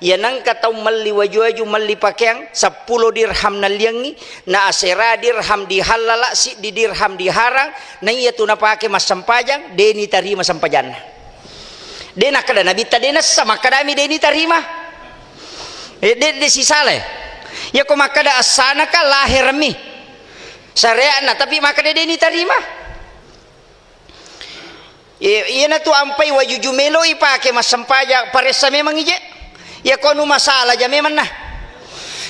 yanang katau mali waju mali pakaian 10 dirham na liangi na asera dirham dihalala si di dirham diharang na iya tu na pake mas sampajang deni tarima sampajan dena kada nabita dena sama kadami deni tarima de sisale ya ko makada asana ka lahir mi sareana tapi makada deni tarima. Iya na tu ampai waju jumelo ipake mas sampaja paresa memang ije ya kono masalah ja memang nah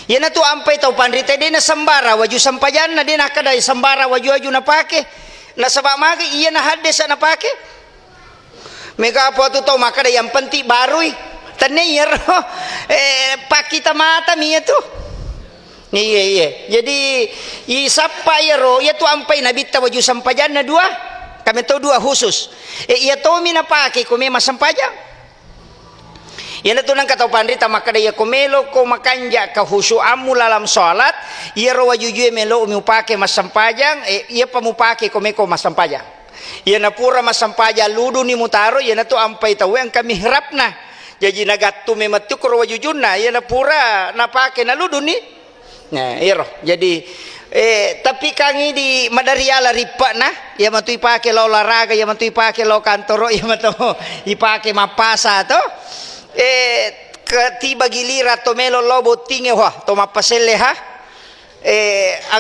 iya na tu ampai tau pandrite de na sambara waju sampajan na de na kada sambara waju na pake na sabab magi iya na hades na pake mega apa tu tau makada yang penting barui teneyer pakita mata mi itu iya jadi isapa ya ro ya tu ampai nabita waju sampajan na dua kami tahu dua khusus ia tahu mina pakai kome masampajang ia tu nang kata pandita maka dia komelo ko makanja ka khusyuamu dalam salat ia ro wajujue melo umi pakai masampajang ia pamu pakai kome ko masampajang ia na pura masampajang ludu ni mutaro ia na tu ampai tahu yang kami harapna jadi nagatu mematu ko wajujuna ia na pura na pakai na ludu ni nah iya ro jadi tapi kangi di madariala ripa na ya matu ipake lo olahraga ya matu ipake lo kantoro ya matu ipake mapasa to ketiba gilira to melo lobo tinge wah to mapasele ha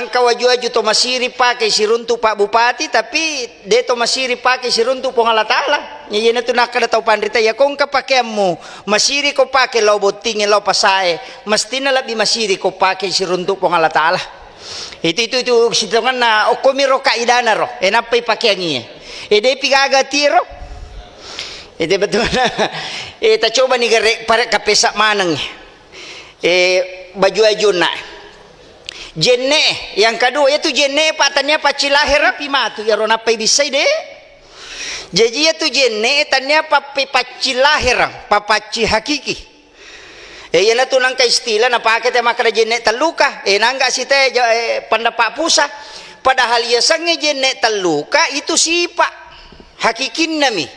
angka waju to masiri pake siruntu Pak Bupati tapi de to masiri pake siruntu pong Allah Taala yena tu nakada tau pandrita ya kong kapakeamu masiri ko pake lobo tinge lo pasae mestina lebih masiri ko pake siruntu pong Allah Taala itu sitangan na okomiro kaidana ro enapai pakaiannya de pigaga tiro betul na ta coba ni gare pare kapesa manang baju ajuna jenne yang kedua itu jenne patanya pacilahir api matu ya ro napai bisa de jadi itu jenne tanya papai pacilahir papaci hakiki iya na tunang ka istila na paket ya makada jenne taluka nangga site pendapat pusat padahal ya sange jenne taluka itu sipa hakikin nami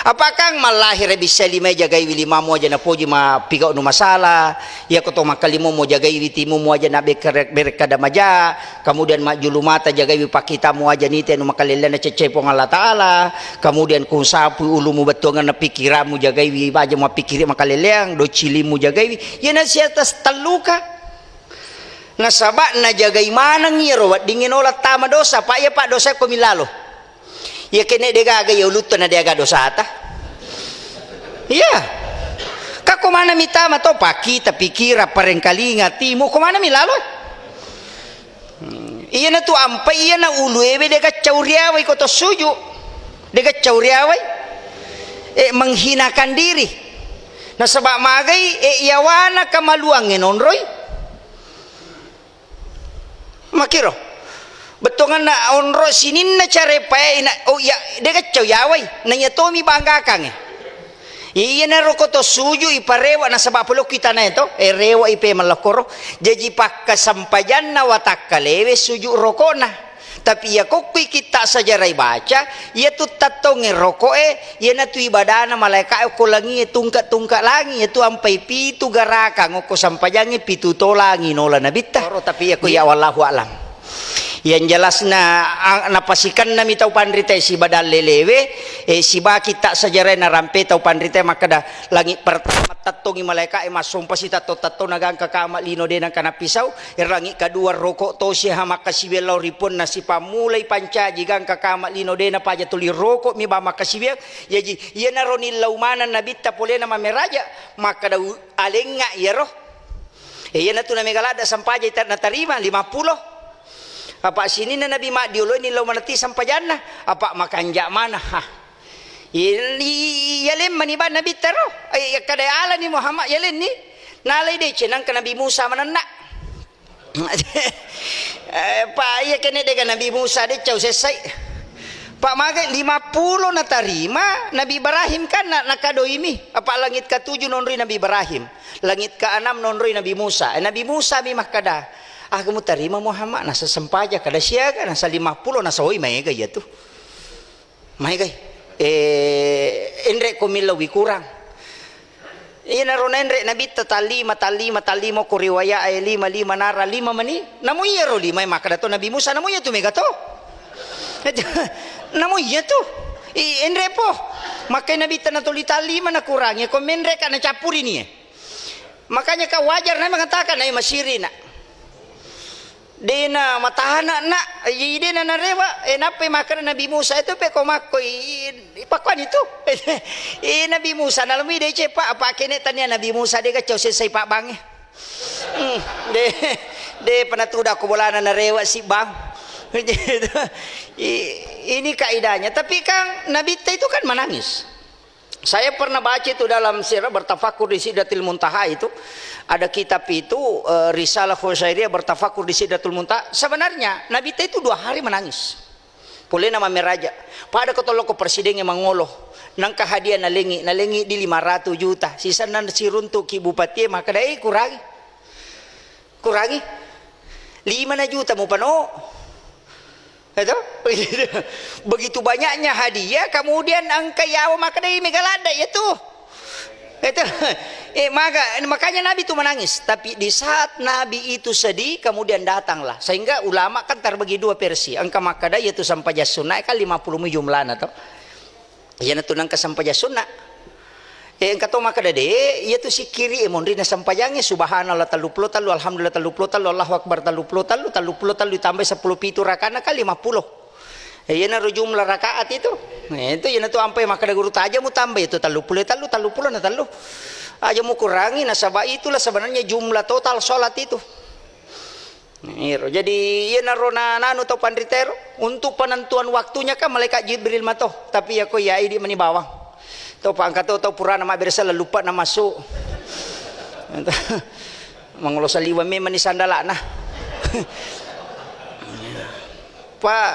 apakah malahir bisa lima jagai lima mo aja na poji ma piga no masalah ya ko to makalimo mo jagai timu mo aja na berkada maja kemudian majulu mata jagai pakita mo aja nite no makalila na cecepong Allah Taala kemudian kung sapu ulumu betongan na pikiramu jagai aja mo pikir makaleleang do cilimu jagai ya na siya tas taluka na sabak na jagai manang yero dingin olat tama dosa pak ya pak dosa ko milalo ya kene degaga ya uluto na degaga dosa ata iya kako mana mitama to pakita pikira parengkalinga timu ko mana milalo iya na tu ampai iya na uluebe dega cauriawai ko to suju dega cauriawai menghinakan diri na sabak magai iyawana kamaluang enonroy makiro betongan na onro sinin na care pae na oh ya dega chow yawai nanya tomi bangga kange iya na rokoto suju iparewa na sabab pulok kita na ito rewa ipe malakoro jadi pakka sampajan na watak kalewe suju roko na tapi ya kokui kita sajarai baca ya tu tatong roko ya na tu ibadah na malaika ko langi tungkat langi itu ampai pitu garaka ngoko sampajangi pitu tolangi nola nabita tapi ya ko ya wallahu alam yang jelas na pasikan na mi tau pandrite si badal lelewe si baki tak sajarai na rampe tau pandrite maka dah langit pertama tatongi malaika masumpa si tato nagang kakama lino de nang kana pisau langit kedua rokok to si hama kasibelau ripun na si pamulai panca jigang kakama lino de na paja tuli rokok mi ba makasibel yaji iya na roni laumanan nabita pole na mameraja maka dah alenga ya roh iya na tu na megalada sampaja na tarima 50 apa sini na nabi mak diulo ni lo manati sampajana apa makanja mana ha yalem maniba nabi taro ay kada ala ni Muhammad yalen ni nalay de chenang ka nabi Musa manana pa iya kene de nabi Musa de chau sesai pak magai 50 na tarima nabi Ibrahim kan nakadoimi apa langit ke-7 nonroi nabi Ibrahim langit ke-6 nonroi nabi Musa nabi Musa mi makada kamu terima Muhammad nasa sempaja kada siaga nasa 50 nasa hoy may gay tu may gay endre ko milawi kurang ina ronenre nabi talima ko riwaya ay lima nara lima mani namu iya ro lima maka dato nabi Musa namu iya tu mega to namu iya tu enre po maka nabi tanatuli talima na kurangnya ko menre kana capuri ni makanya ka wajar na mengatakan ay masirina dena matahana na dena na rewa nape makan Nabi Musa itu pe komako ipakwan itu Nabi Musa nalami de cepa apa kene tanya Nabi Musa de kacau selesai pak bang de penatuda ko bolana na rewa si bang ini kaidahnya tapi Kang Nabi itu kan menangis. Saya pernah baca itu dalam sirah bertafakur di Sidratil Muntaha itu ada kitab itu Risalah Khusairiyah bertafakur di Sidratul Muntaha. Sebenarnya Nabi itu 2 hari menangis. Boleh nama meraja. Pada ketoloko presiden yang mengoloh nangka hadiah nalengi di 500 juta. Sisa nan siruntuk ki bupati maka dai kurangi 5 juta mau pano. Itu begitu banyaknya hadiah kemudian angka yawa maka dari megalada itu makanya Nabi itu menangis tapi di saat Nabi itu sedih kemudian datanglah sehingga ulama kan terbagi 2 versi angka makada yaitu sampajah sunnah kan 50 jumlahna toh ya itu nangka sampajah sunnah angka to makada de yaitu si kiri mondrina sampajangnya subhanallah 30 alhamdulillah 30 Allahu akbar 30 ditambah 10 pitu rakana kan 50 ya na jumlah rakaat itu itu ya tu ampai makada guru aja mu tambah itu 30 na talu aja mu kurangi nasabah itulah sebenarnya jumlah total salat itu jadi ya narona nanu to pandritero untuk penentuan waktunya kan malaikat Jibril matoh tapi ya ko ya idi meni bawang to pangkat to purana ma bersa lupa na masuk mangolosa liwa me mani sandala nah Pak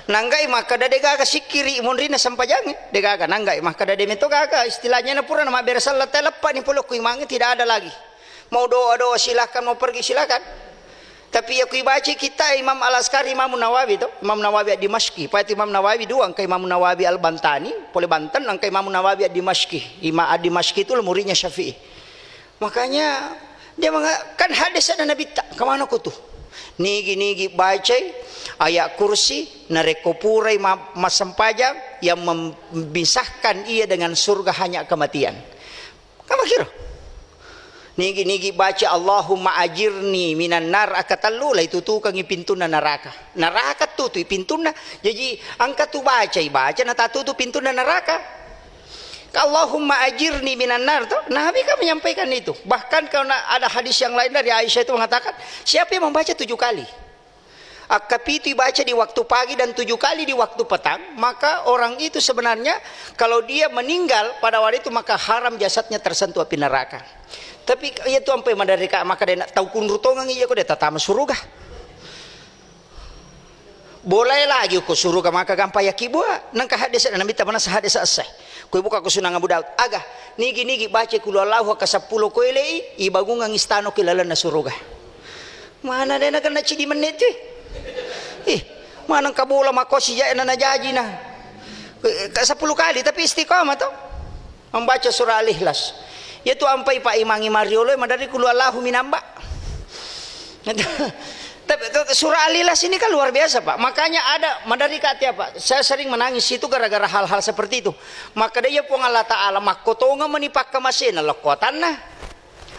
nanggai maka dade gaga sikiri mondrina sampajang de gaga nanggai maka dade mento gaga istilahnya na purana ma bersa telepa ni polo kuimangi tidak ada lagi mau doa silakan mau pergi silakan tapi aku baca kita Imam Al-Askari Imam Nawawi itu Imam Nawawi Dimashqi Pak Imam Nawawi 2 angka Imam Nawawi Al-Bantani boleh Banten angka Imam Nawawi Dimashqi Imam Dimashqi itu muridnya Syafi'i makanya dia kan hadis ada Nabi tak kemana ku tuh nigi baca ayat kursi narekopurai masampajang yang memisahkan ia dengan surga hanya kematian kamu kira nigi baca Allahumma ajirni minan nar akatallu lah itu tukang pintuna neraka tuh pintuna jadi angka tu baca na tatu tu pintuna neraka Allahumma ajirni minan nar tuh Nabi kan menyampaikan itu bahkan karena ada hadis yang lain dari Aisyah itu mengatakan siapa yang membaca 7 kali akap itu dibaca di waktu pagi dan 7 kali di waktu petang maka orang itu sebenarnya kalau dia meninggal pada waktu itu maka haram jasadnya tersentuh api neraka tapi ia tu sampai madarika maka dia nak tahu kunrutongan iya ko dia tatama suruga boleh lagi ko suruga maka gampang ya kibua nang hadis na Nabi tamana hadis asah ko buka ko sunang Abu Daud aga nigi baca kul Allahu ka 10 ko ilei ibagungang istano kilala na suruga mana dia nak na cidi menit manang kabola makosi ya na najaji na ka 10 kali tapi istiqamah to membaca surah Al-Ikhlas yaitu ampai Pak Imangi Mariolo madari kulu Allahu minamba tapi surah Al-Ikhlas ini kan luar biasa Pak makanya ada madari kata Pak saya sering menangis itu gara-gara hal-hal seperti itu maka dia pun Allah Ta'ala makotonga menipak kemasin lokotan nah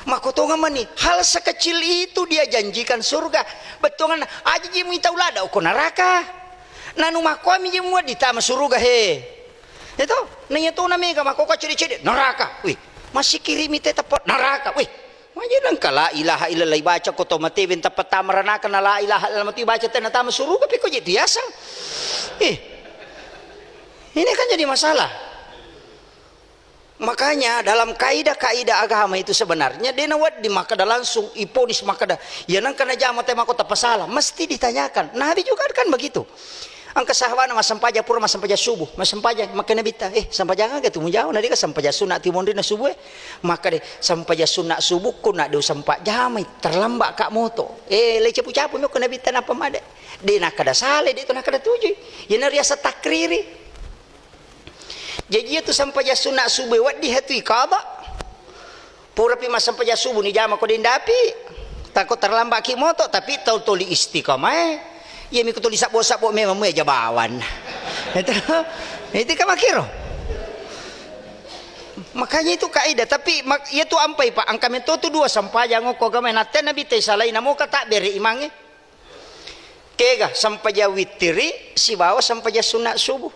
makotonga meni hal sekecil itu dia janjikan surga betongan aja dia minta ulada uko neraka nanu makomi dia muat ditama surga he itu nanya tu namanya makoko ciri-ciri neraka wih masih kirim itu tepat neraka wih majinan kala ilaha illallah baca ko tomate ben tepat tamarana kana la ilaha illallah baca tenata surga tapi kok jadi asal ini kan jadi masalah makanya dalam kaidah agama itu sebenarnya dia nawat di makada langsung iponis makada ya nang kana jamat tema kota pasalah mesti ditanyakan Nabi juga kan begitu angka sahwana masampaja pura masampaja subuh masampaja maka Nabi ta sampaja nga tu mujao na di ka sampaja sunat timon na subuh maka de sampaja sunat subuh ko na do sampa jamay terlambak kak moto lece pucapu mo ko Nabi ta na pamade di nakada sale di to nakada tujuy yan riasa takriri jadi itu sampaja sunat subuh wat di hatu ikada pura pi masam paja subuh ni jama ko dindapi takut terlambat ki moto tapi tahu tuli istiqamah ya mi ko tuli sabo memang mu aja bawan itu kan makiro. Makanya itu kaidah tapi itu ampai pak angka mento tu dua sampajang ko gamay naten nabi tay salay namo kata beri imange kega sampaja witiri si bawa sampaja sunat subuh.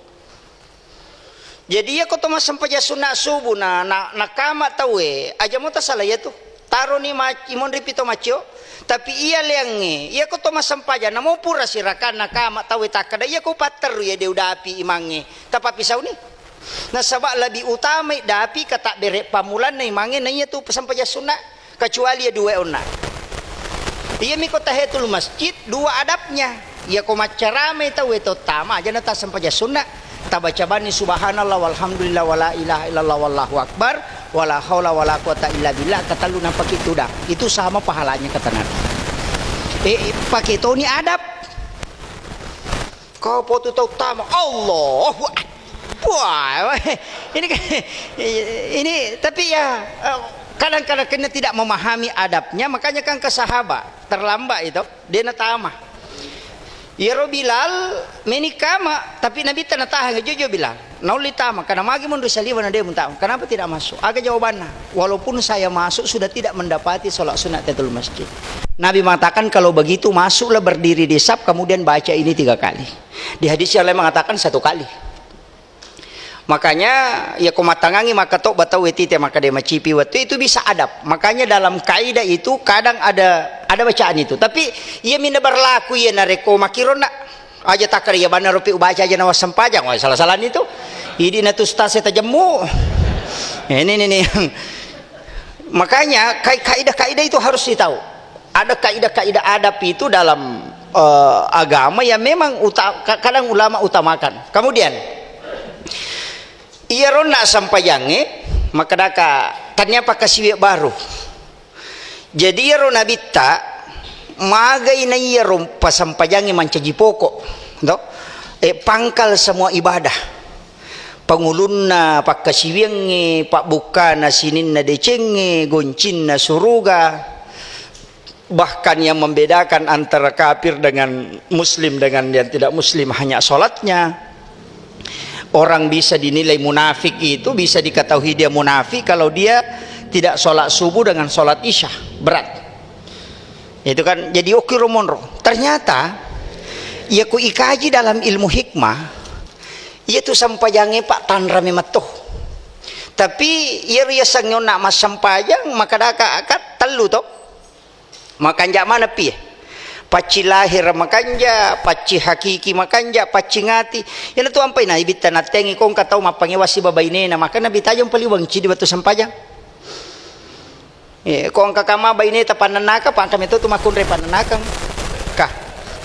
Jadi ya ko to sampaja sunat subuh na kama tawe aja mo ta salay tu taro ni imon ripito macho tapi iya leange iya ko to sampaja namo pura sirakan na kama tawe takada iya ko pater ya de udapi imange tapapisaw ni. Nah sabak lebih utama dapi kata bere pamulan na imange na iya tu sampaja sunat kecuali ya dua ona. Iya mi ko tahiyatul masjid dua adabnya. Ya ko macarame tahu itu tama aja nata sampaja sunat. Tabaca bani subhanallah walhamdulillah wala ilaha illallah wallahu akbar wala haula wala quwata illa billah kata lu nampak itu dah. Itu sama pahalanya kata Nabi. Pakai itu ni adab. Kau potu tahu tama Allahu akbar. Wah, ini tapi ya kadang-kadang kena tidak memahami adabnya makanya kan ke sahabat terlambat itu dia natama ya Bilal menikama tapi Nabi tanah tahan jujur bilang nauli tama karena magi mundur saliwan dia muntah kenapa tidak masuk agak jawabannya walaupun saya masuk sudah tidak mendapati sholat sunat tahiyatul masjid. Nabi mengatakan kalau begitu masuklah berdiri di saf kemudian baca ini 3 kali. Di hadis yang lain mengatakan 1 kali. Makanya ya kumatangangi maka tok batau etite maka dia macipi waktu itu bisa adab. Makanya dalam kaidah itu kadang ada bacaan itu. Tapi ia mina berlaku ya nareko makirona aja takar ya bana rupi ubaca aja nawas sempajang. Wah salah-salah itu. Ini natus tase tajemu. Ini. Makanya kaidah-kaidah itu harus ditahu. Ada kaidah-kaidah adab itu dalam agama yang memang kadang ulama utamakan. Kemudian iya ronda sampayange maka daka tanya apa kasih baru jadi iya rona bitta magai na iya rompa sampayange mancaji pokok no? Pangkal semua ibadah pangulunna pak kasiwienge pak bukana sininna decenge goncinna suruga bahkan yang membedakan antara kafir dengan muslim dengan yang tidak muslim hanya sholatnya. Orang bisa dinilai munafik itu bisa diketahui dia munafik kalau dia tidak sholat subuh dengan sholat isya berat itu kan jadi okiru monro ternyata ya ku ikaji dalam ilmu hikmah itu sampajangnya pak tanra mematuh tapi ia riasang nak mas sampajang maka daka akat telu toh makan jak mana pi paci lahir makanja paci hakiki makanja paci ngati yana tu ampai na ibita natengi kong katau mapangewasi babaine na maka nabi tajam paliwang cidi batu sampajang kong kakama baine ta pananaka pangkam itu tu makunre pananakang kah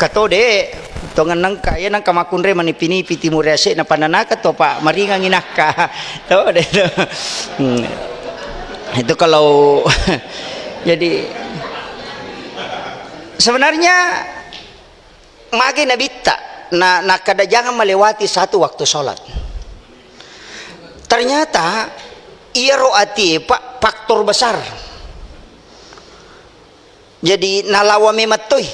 kato de tongan nang kaya nang kamakunre manipini piti murese na pananaka to pak maringang inaka to de itu kalau jadi sebenarnya magi nabi tak kada jangan melewati satu waktu sholat. Ternyata ia roati pak faktor besar. Jadi nalawa mematoi.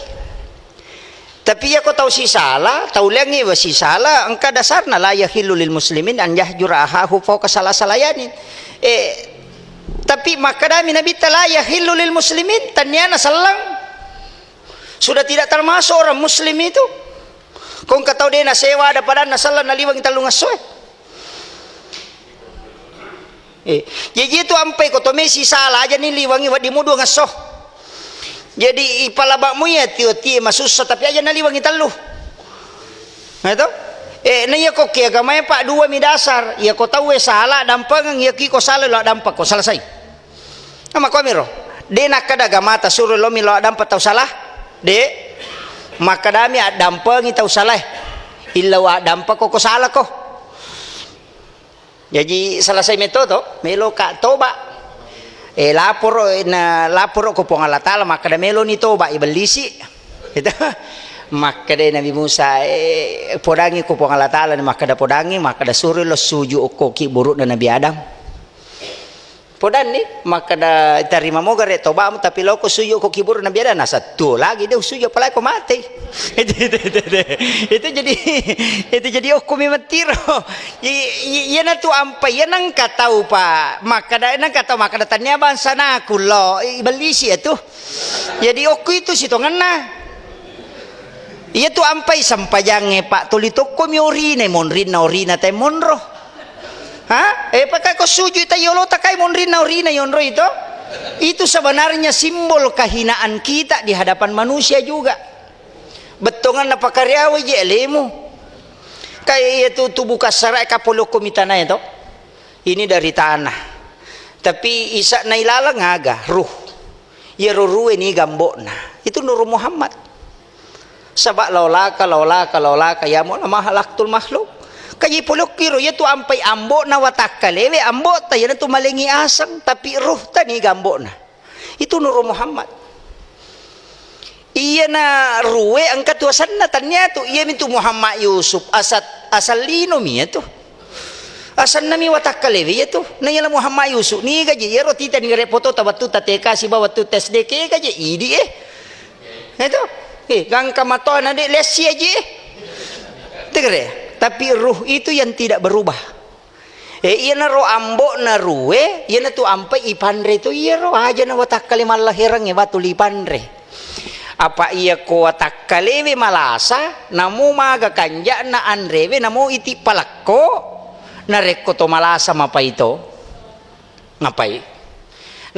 Tapi ya kau tahu si salah, tahu lengi si salah. Engkau dasarna la yahilu lil muslimin an yahjura ahahu fauqa salayani. Tapi maka dami nabi tak la yahilu lil muslimin tanyana salang. Sudah tidak termasuk orang muslim itu kung katau dia na sewa ada pada nasalah naliwang kita lungasoy jadi itu ampai ko tomesi salah aja ni liwangi wa dimudu ngasoh jadi ipalabakmu ya tio masusa tapi aja naliwangi talu itu na iya ko kaya gamay pa dua mi dasar iya ko tahu salah dampang iya ki ko salah lo dampak ko selesai ama ko miro de nakada gamata suruh lo mi lo dampak tahu salah de maka dami adampangi tahu salah illa wa dampak ko salah ko jadi selesai metodo melo ka toba lapor ko pong Allah Ta'ala maka da melo ni toba ibalisi itu maka da Nabi Musa podangi ko pong Allah Ta'ala maka da podangi maka da suruh lo suju ko ki buruk na Nabi Adam Podan ni maka da terima mo gare toba mo tapi loko suyo ko kibur na biada na satu lagi dia suyo pala ko mati. Itu jadi hukum matiro. Yan na tu ampai yan ang katau pa maka da nang katau maka da tanya bansa na kulo ibalisi itu. Jadi oku itu sitongan na. Iya tu ampai sampajange pak tulito ko mi orine orina tay monro. Ha? Pakai ko suju tayo lo takai monrin na orina yonro itu. Itu sebenarnya simbol kehinaan kita di hadapan manusia juga. Betongan na pakaryawi je elemu. Kaya itu tubuh kasarai kapolo komitana itu. Ini dari tanah. Tapi isa na ilalang aga ruh. Ya ruh ini gambok na. Itu Nur Muhammad. Sabak laulaka ya mo na mahalaktul makhluk. Kaya pulok kiro ya tu ampai ambo na watakalewe ambo ta yan tu malingi asang tapi ruh tani gambo na itu Nur Muhammad iya na ruwe ang katuasan na tanya tu iya mintu Muhammad Yusuf asal lino mi tu asal nami watakalewe ya tu na yala Muhammad Yusuf ni gaji ya rotita ni repoto tabatu tateka si bawatu tes deke gaji idi itu gang kamato na de lesi aja tegere. Tapi ruh itu yang tidak berubah. Iya na roh ambo na ruwe, iya na tu ampai ipandre itu iya roh aja na watakali malah herang ya batu lipandre. Apa iya ko watakali malasa, namu maga kanja na andrewe namu iti palakko na rekko to malasa mapa ito. Ngapai?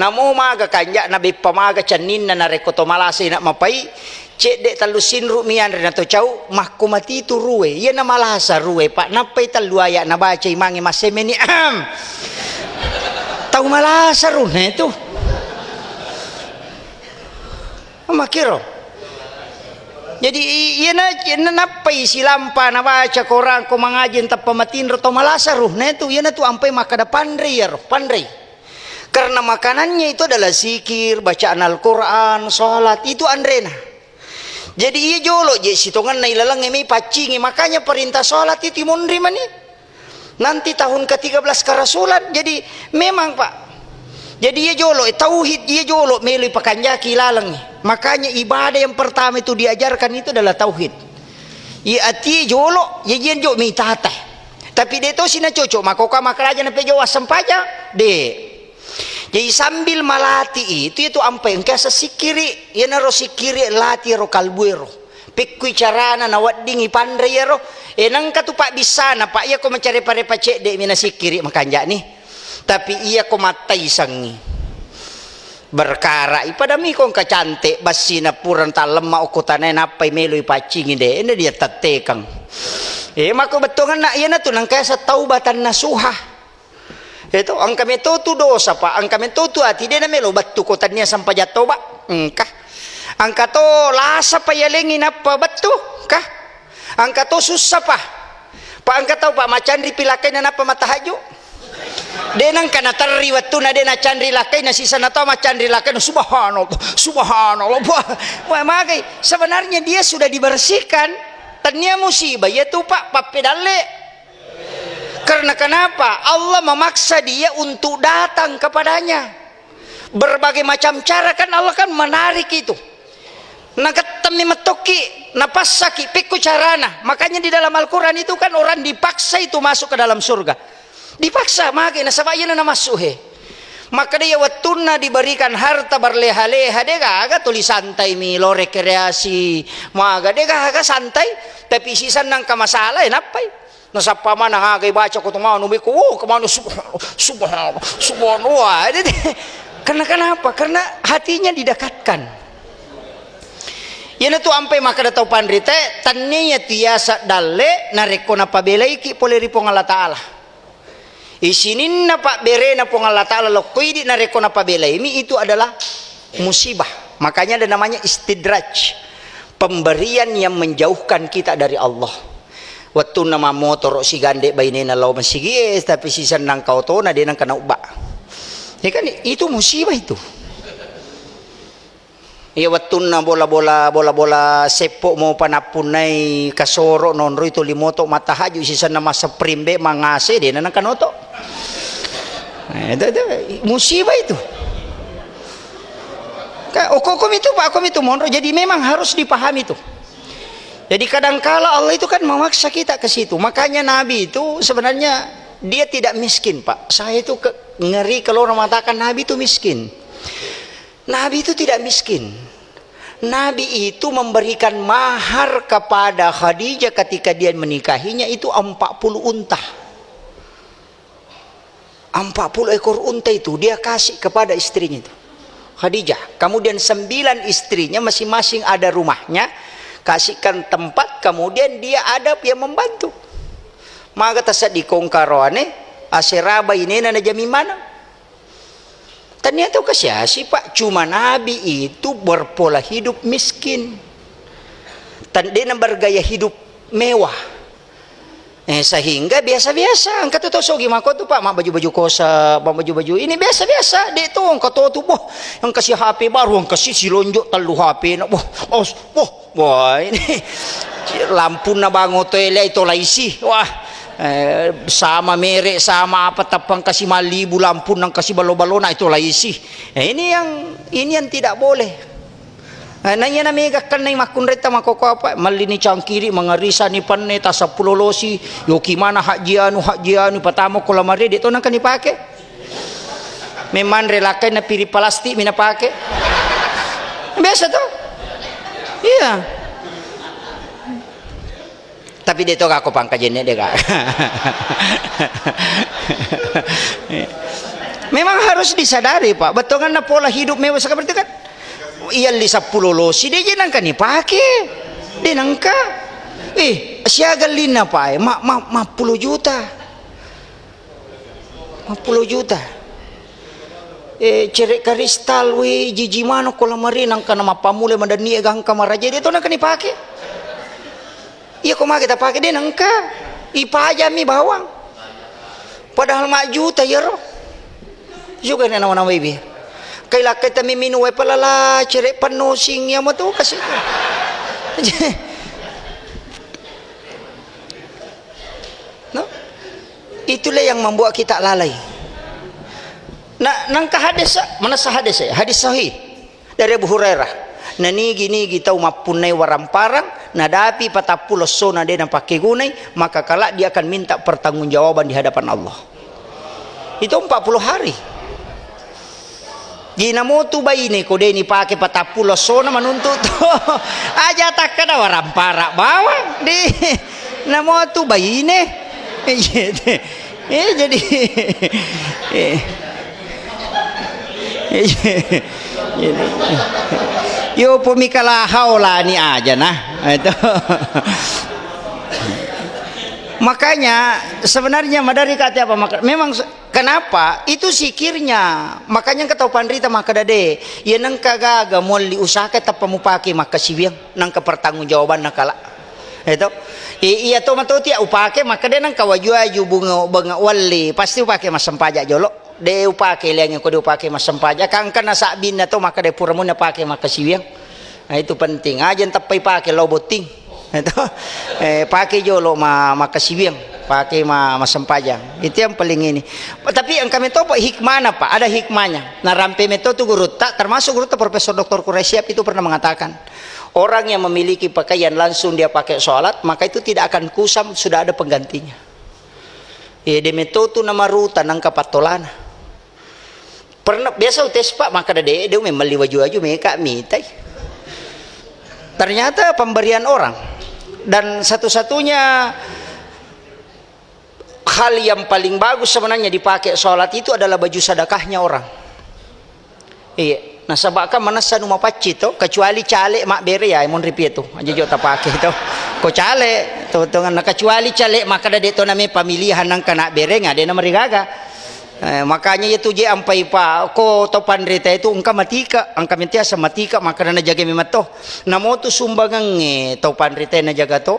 Namu maga kanja na bipamaga canin na rekko to malasa ina mapai. Cek dek talusin rumian na to cau mahkumati tu ruwe ia na malasa ruwe pak napai talu ayak na baca imangi masemeni tahu malasa ruhe tu makiro jadi ia na napai silampa na baca korang ko mangajin tap pamatin to malasa ruhe tu ia na tu ampai makada pandre ya roh pandre karena makanannya itu adalah zikir bacaan Al-Quran sholat itu andrena. Jadi iya jolo je sitongan na ilalang emi pacingi makanya perintah sholat itu mondri mani. Nanti tahun ke-13 kerasulan jadi memang Pak. Jadi iya jolo tauhid iya jolo meli pakanjaki lalang. Makanya ibadah yang pertama itu diajarkan itu adalah tauhid. Iya ati jolo iya jen jo mi tata. Tapi dia tu sina cocok makoka makaraja na pejo wasampaja de. Jadi sambil malati itu ampai engkau sesikiri ya naro sikiri lati ro kalbuero pikui carana na waddingi pandre ya ro nang katu pak bisa na pak iya ko mencari pare pacek de mina sikiri makanja nih tapi iya ko matai sangi berkara ipadami ko kacante basina puran talema ukutane napai meloi pacingi de ini dia tatekang mako betongan na iya na tu nang kaya sa taubatan nasuha. Itu ang kami tu dosa pak, ang kami tu hati dia na melo batu kotannya sampai jatuh pak, kah? Ang kato lasa pa yalengin apa batu, kah? Ang kato susah pak, ang kato pak macan ripilakai na apa matahaju? Dia nang kana teri waktu na dia na candri lakai na sisa na to macan rilakai na subhanallah, wah magai sebenarnya dia sudah dibersihkan, tanya musibah ya tu pak papedale. Karena kenapa? Allah memaksa dia untuk datang kepadanya. Berbagai macam cara kan Allah kan menarik itu. Nakatami matoki, napasaki, piku carana. Makanya di dalam Al-Quran itu kan orang dipaksa itu masuk ke dalam surga. Dipaksa, makanya nasabayan na masuhe. Maka dia watuna diberikan harta berleha-leha dia agak tulis santai mi lo rekreasi. Maga dia agak santai, tapi sisa nang kamasalah napai. Nasapa mana hagai baca ko tumano biku kemana subhanallah karena kenapa karena hatinya didekatkan yana tu ampai maka datau pandrite tannya tiasa dalle nareko na pabelaiki poleri pong Allah taala isinin na pak bere na pong Allah taala lokoi di nareko na pabelaimi itu adalah musibah makanya ada namanya istidraj pemberian yang menjauhkan kita dari Allah. Waktu nama motor si gandek bayi na law masigi tapi si senang kau to na dia nang kena ubah. Ya kan itu musibah itu. Ya waktu na bola sepok mau panapunai kasoro nonro itu limoto mata haju si senang masa primbe mangase dia nang kena to. Itu musibah itu. Hukum itu monro. Jadi memang harus dipahami itu. Jadi kadangkala Allah itu kan memaksa kita ke situ. Makanya Nabi itu sebenarnya dia tidak miskin, Pak. Saya itu ngeri kalau orang mengatakan Nabi itu miskin. Nabi itu tidak miskin. Nabi itu memberikan mahar kepada Khadijah ketika dia menikahinya itu 40 unta. 40 ekor unta itu dia kasih kepada istrinya itu, Khadijah. Kemudian 9 istrinya masing-masing ada rumahnya, kasihkan tempat, kemudian dia ada yang membantu. Maka tasad di kongkaroane aseraba ini nana jami mana. Ternyata kasih Pak, cuma Nabi itu berpola hidup miskin. Dia bergaya hidup mewah. Sehingga biasa-biasa angkat itu sogi mako tuh Pak, mak baju-baju kosa, baju-baju ini biasa-biasa. Dia tuh angkat tuh boh, yang kasih HP baru, yang kasih silonjok telu HP, wah ini lampu na bango toilet itu laisi, wah sama merek sama apa tapang kasih malibu lampu nang kasih balo-balo na itu laisi. Ini yang tidak boleh. Nanya na mega kan na makun reta makoko apa malini cangkiri mangarisa ni panne ta 10 losi yoki mana hajianu patamo ko lamare dito nang kanipake. Memang relakan na piri plastik mina pake. Biasa to. Iya. Tapi dito ako pangkajennya deh kak. Memang harus disadari Pak, betul kan na pola hidup mewah seperti itu kan. Iyan li 10 losi dia jangan kan dipakai dia nangka siaga lina Pak ma 10 juta 50 juta cerek kristal we jiji mano ko lamari nangka nama pamule madani gang kamaraja dia to nangka dipakai. Iya kok mah kita pakai dia nangka ipajami bawang padahal mak juta ya roh juga nama-nama ibi. Kaila kita miminu we palala cerek panosing ya mo to kasi no? Itulah yang membuat kita lalai. Nah, nangka hadis mana hadis ya? Hadis sahih dari Abu Hurairah. Nani gini kita mapunai waramparang nadapi patapulo sona dia pakai gunai maka kala dia akan minta pertanggungjawaban di hadapan Allah. Itu 40 hari. Gina mo tu ba ini ko deni pakai patapulo sona manuntut aja tak kada warampara bawang di namo tu ba ini jadi yo pemikalahaw lah ni aja nah itu. Makanya sebenarnya madari kata apa memang kenapa itu sikirnya makanya kata pandrita maka dade ya nang kagaga mau diusahakan tapi mau pakai maka sibiang nang kepertanggungjawaban nakala itu iya to matoti upake maka dia nang kawaju bunga wali pasti upake masam pajak jolok de upake liang ko de upake masam pajak kan kana sabin na to maka de puramun na pake maka sibiang. Nah itu penting aja tapi pakai loboting itu pakai jolo makasibiang pakai masempajang itu yang paling ini. Tapi yang kami tahu hikmahnya Pak, ada hikmahnya. Nah rampe metode guru tak termasuk guru Profesor Dr. Quraisyab itu pernah mengatakan orang yang memiliki pakaian langsung dia pakai sholat maka itu tidak akan kusam, sudah ada penggantinya. Di metode nama ruta nangka patolana pernah biasa utes Pak maka ada dia membeli baju mereka mitai. Ternyata pemberian orang. Dan satu-satunya hal yang paling bagus sebenarnya dipakai sholat itu adalah baju sedekahnya orang. Iya. Nah sebabkan manasa numa paci to kecuali cale mak bere ya mon ripi itu aja jota pakai to. Ko cale to dengan kecuali cale maka ada itu namanya pemilihan nang kena bere ngade nama rigaga. Makanya itu je ampai pa ko to pandrita itu ungka matika angka mentia sama matika maka na jaga memato namo tu sumbangan to pandrita na jaga to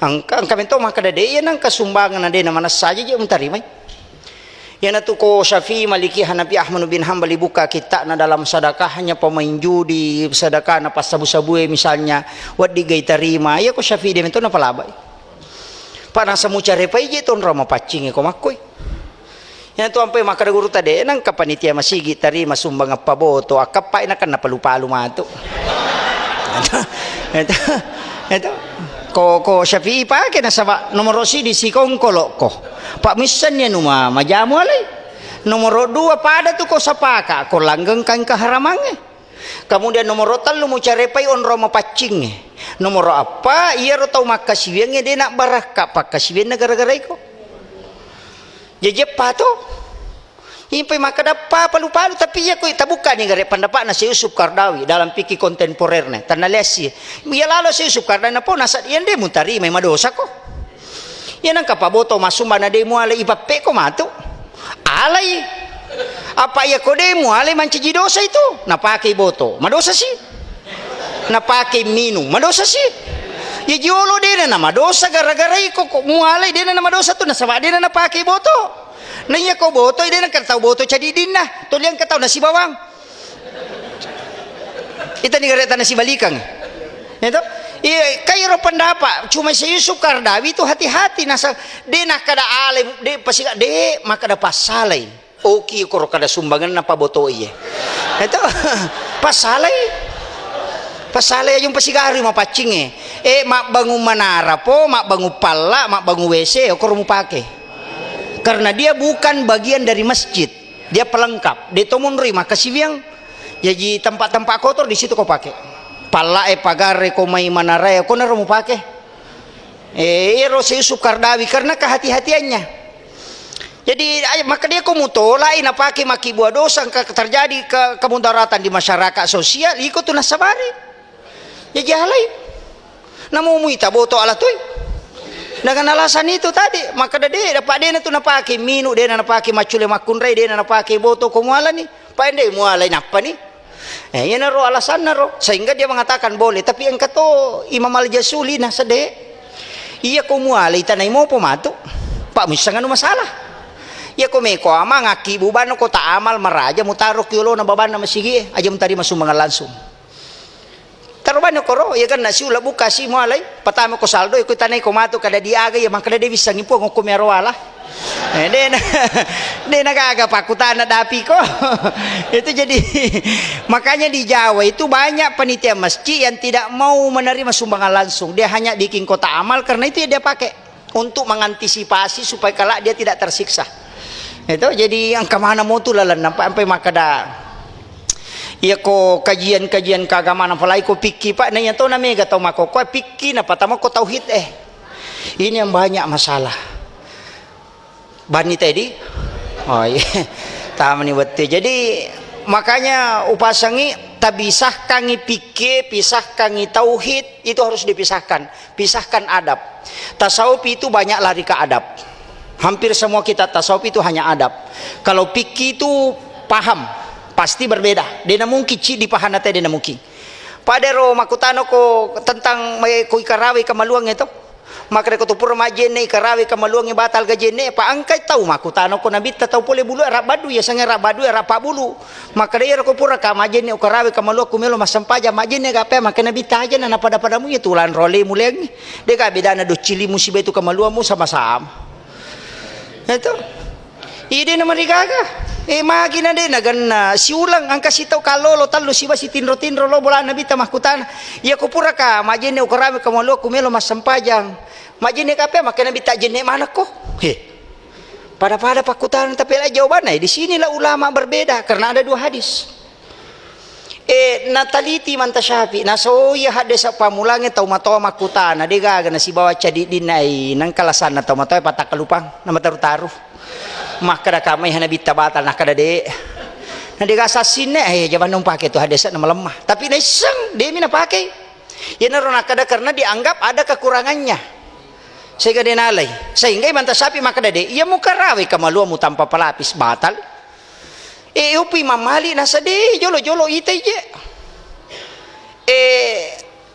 angka mento maka dade yan ang kasumbangan na din naman saja je untarimay yan tu ko Syafi'i Maliki Hanafi Ahmad bin Hanbal buka kita na dalam sedekahnya pemain judi sedekah na pas sabu-sabu misalnya wat digay tarima ya ko Syafi'i de mento na palabay pa nasa mucha repay je ton rama pacing ko makoy. Yan to ampai maka guru tadi nang kapanitia masigi tari masumbang apa boto akapai na kan napalupalu mato. Ito. Ko Syafi'i pa kena sama nomor si di sikong kolok ko. Pak misan ya numa majamu alay. Nomor 2 pada tu ko sapaka ko langgeng kan kaharamange. Kemudian nomor 3 lu mu carepay on roma pacing. Nomor apa iya ro tau makasiwenge de nak baraka pakasiwen na gara-gara ko. Jejep pa to. Impay makadapa palu-palu tapi ya ko tabuka ni gare pendapat na si Yusuf Qaradawi dalam fikih kontemporer na tanalesi. Iya lalo si Yusuf Qaradawi na po nasa yan de mutari may madosa ko. Yan ang kapaboto masumba na de mo alay ipape ko mato. Alay. Apa ya ko de mo alay manciji dosa itu. Napake boto. Madosa si. Napake minum. Madosa si. Ya jolo de na madosa gara-gara ko mo alay de na madosa to nasaba de na napake boto. Nanya ko boto, hindi nang katao boto siya din na. Tuliang katao na si bawang. Ito ni gareta na si balikang. Ito. Kayo pandapa, cuma si Yusuf Qaradawi itu hati-hati nasa di nakada alay, di pasiga di makada pasalay. Okay ko kada sumbangan na paboto iye. Ito. Pasalay. Pasalay yung pasigari mapaching makbangu manara po, makbangu pala, makbangu WC, o mo pake. Karena dia bukan bagian dari masjid, dia pelengkap. Dia tomunri makasiwiang, jadi tempat-tempat kotor di situ kau pakai. Pala pagare ko may manaraya ko na mo pakai. Ero si Yusuf Qaradawi karena kehati-hatiannya. Jadi maka dia kumutolai na pakai maki buah dosa terjadi kemudaratan di masyarakat sosial ikut tu nasabari. Ya jahalai. Namumuita boto ala tuy. Dengan alasan itu tadi maka dia dapat dia tu napake minu dia napake macule makunrai dia napake boto kumuala ni pandai mualai napa ni yan naro alasan naro sehingga dia mengatakan boleh tapi yang kata Imam Al-Jasuli na sade iya kumualai tanay mo pemato pak misangan masalah iya ko me ko ama ngaki buban ko ta amal maraja mutarok yulo na baban na masigi aja mutari masumbangan langsung. Taruban ko ro ya kan nasi ula buka si mo alay patama ko saldo iko tanay ko mato kada diaga ya man kada de bisa ngimpo ko kumero ala de nagaga pakutan na dapi ko. Itu jadi makanya di Jawa itu banyak panitia masjid yang tidak mau menerima sumbangan langsung, dia hanya bikin kota amal karena itu ya dia pakai untuk mengantisipasi supaya kelak dia tidak tersiksa. Itu jadi yang kemana mau tuh lalan sampai makada iya ko kajian-kajian keagamaan apalagi ko pikir pak nanya to na mega tau mako ko pikir na patama ko tauhid ini yang banyak masalah bani tadi oh iya tamani bete jadi makanya upasangi tabisah kangi pikir pisah kangi tauhid itu harus dipisahkan pisahkan adab tasawuf itu banyak lari ke adab hampir semua kita tasawuf itu hanya adab kalau pikir itu paham pasti berbeda. Dia mungkin ci di pahana teh dia mungkin. Padero makutano ko tentang may ko ikarawi kamaluang ito. Makre ko tupur majene ikarawi kamaluang batal gajene pa angkay tahu makutano ko nabit tahu pole bulu rabadu ya sange rabadu rapa bulu. Makre ko pura ka majene ikarawi kamaluang kumelo masampaja majene gape makena bitaja na pada mu itu lan role muleng. De ka beda na do cili musibah itu kamaluang mu sama-sama. Itu. Ide na marigaga. Magina din nagan si ulang ang kasitaw kalolo talo siba si tinro lo bola nabi tamakutan ya ko pura ka majene ukarami kamalo kumelo masampajang majene kape makana bita jene mana ko pada pakutan tapi lah jawabannya di sinilah ulama berbeda karena ada 2 hadis nataliti manta Syafi naso ya hadis apa mulange tau matawa makutana de gaga na si bawa cadi dinai nang kalasan na tau matawa patakalupang na mataru-taru maka kamay hanabita batal na kada de na de gasasin jaban nung pakai tu hadis na melemah tapi na isang de mina pakai yan na ron kada karena dianggap ada kekurangannya sehingga dia nalay sehingga manta Syafi maka de iya mo karawi kamaluwa mo tanpa palapis batal upi mamali nasa de jolo itay je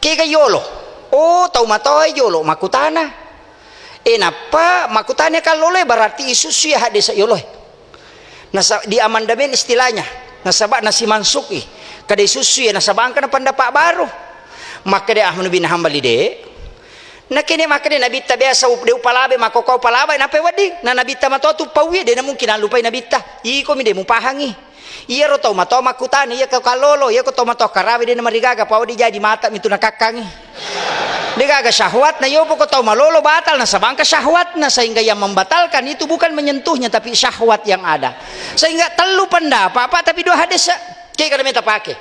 kaya yolo tau matoy yolo makutana napa makutanya kalau berarti isu ya hadis yolo nasa di amandamen istilahnya nasaba nasi mansuki kada isu ya nasabang kana pendapat baru maka dia Ahmad bin Hambali de na kini makanya nabita biasa de upalabe makoko upalabe na pewadi na nabita mato tu pawi de na mungkin lupai nabita iko mi de mu pahangi iya ro tau mato makutani iya ka kalolo iya ko to mato karawe de na marigaga pawadi jadi mata mitu na kakangi de gaga syahwat na yo ko tau malolo batal na sabangka syahwat na sehingga yang membatalkan itu bukan menyentuhnya tapi syahwat yang ada sehingga telu pendapat apa tapi dua hadis kayak kada minta pakai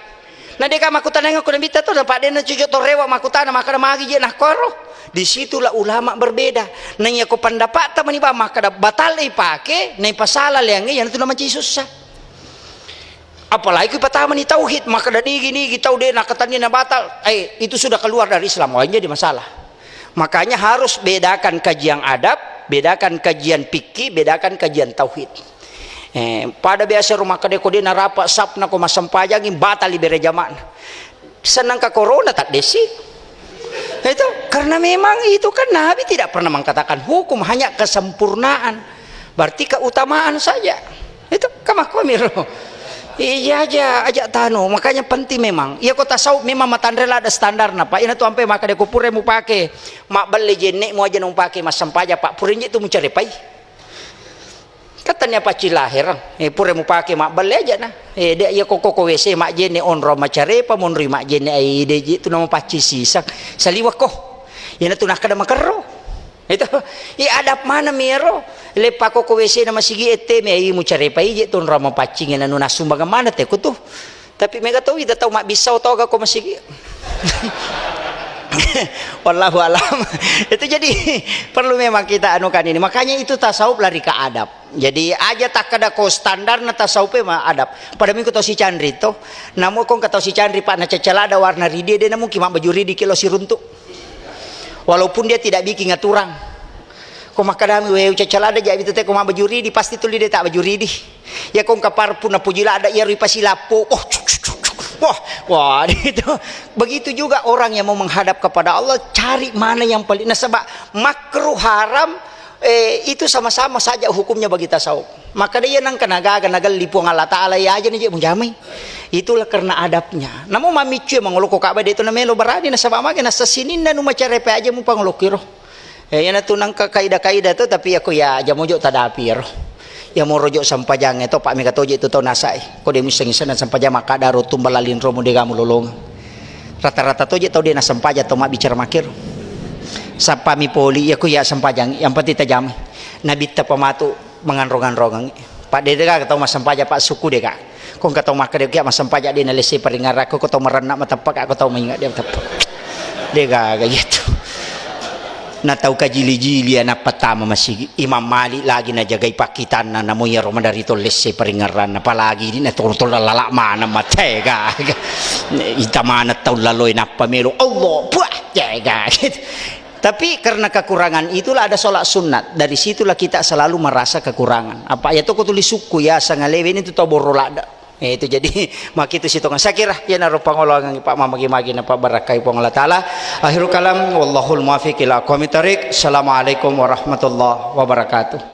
nah deka makutana yang aku nabita tu dapat de na cucu to rewa makutana maka magi je nah koro. Disitulah ulama berbeda. Nanya ko pendapat teman iba maka batal ipake, nai pasala leangi yang itu nama susah. Apalagi pertama ni tauhid maka dari gini kita udah nak katanya na batal. Itu sudah keluar dari Islam, wah jadi masalah. Makanya harus bedakan kajian adab, bedakan kajian fikih, bedakan kajian tauhid. Pada biasa rumah kedeko dia narapa sapna ko masampajangin batal libere jaman. Senang ke corona tak desi. Itu karena memang itu kan Nabi tidak pernah mengatakan hukum, hanya kesempurnaan, berarti keutamaan saja. Itu kamakomiro iya aja tano, makanya penting memang iya kota tasawuf memang matandrela ada standar napa ina tu ampe maka de kupure mu pake mak beli jenek mu aja nung pake mas sampaja pak purinje itu mu cari pai katanya paci lahir pure mu pake mak beli aja nah dia iya koko WC mak jene onro macare pa monri mak jene ai de itu nama paci sisak saliwa ko ina tu nak kada makero itu iya adab mana mero lepa koko WC nama sigi ete me ai mu cari pai je tu onro paci ngena nu nasum bagaimana te kutu tapi mega tahu ida tahu mak bisa toga ko masigi wallahu alam. Itu jadi perlu memang kita anukan ini, makanya itu tasawuf lari ke adab. Jadi aja tak kada ko standar na tasawuf mah adab pada minggu tau si Chandri to namu kong katau si Chandri pak na cecela ada warna ridi dia namu kima baju ridi kilo si runtuk walaupun dia tidak bikin aturan ko makadami we cecela ada jadi tete ko baju ridi pasti tuli dia tak baju ridi ya kong kapar pun na pujila ada ia ripasi lapo wah itu begitu juga orang yang mau menghadap kepada Allah cari mana yang paling sebab makruh haram itu sama-sama saja hukumnya bagi tasawuf maka dia nang kanaga lipu Allah Ta'ala ya aja nih menjamai itulah karena adabnya namun mamicu mangoloko Ka'bah itu namelo berani na sabab magi na sasinin na numacarepe aja mo pangolokiro yan na tunang kakaida-kaida to tapi ako ya jamojo tadapiro ya mau rojo sampajang itu pak mega toje itu to nasai ko de misengisa na sampajang maka daro tumbalalin romo de gamu lolong rata-rata toje tau dia na sampaja to mak bicara makir sapami poli ya ku ya sampajang yang pati tajam nabita pamatu menganrong-anrong pak dedega katau mas sampaja pak suku dega kong katau mak dega mas sampaja de na lesi paringar aku katau merenak matapak aku tau mengingat dia tapak dega gitu na tau kajili-jili anak pertama masih Imam Malik lagi na jagai pakitan na namo ya Roma dari to lesse peringaran apalagi di na tol lalak mana matega itamana tau laloi na pamelo Allah buah jaga tapi karena kekurangan itulah ada sholat sunat dari situlah kita selalu merasa kekurangan apa ya to ko tulis suku ya sangalewe ini tu to borolada itu jadi mak itu situ saya kira ya naruh pangolongan Pak mamagi-magi na Pak barakai pong Allah Ta'ala akhirul kalam wallahul muwaffiq ila aqwamit thariq assalamualaikum warahmatullahi wabarakatuh.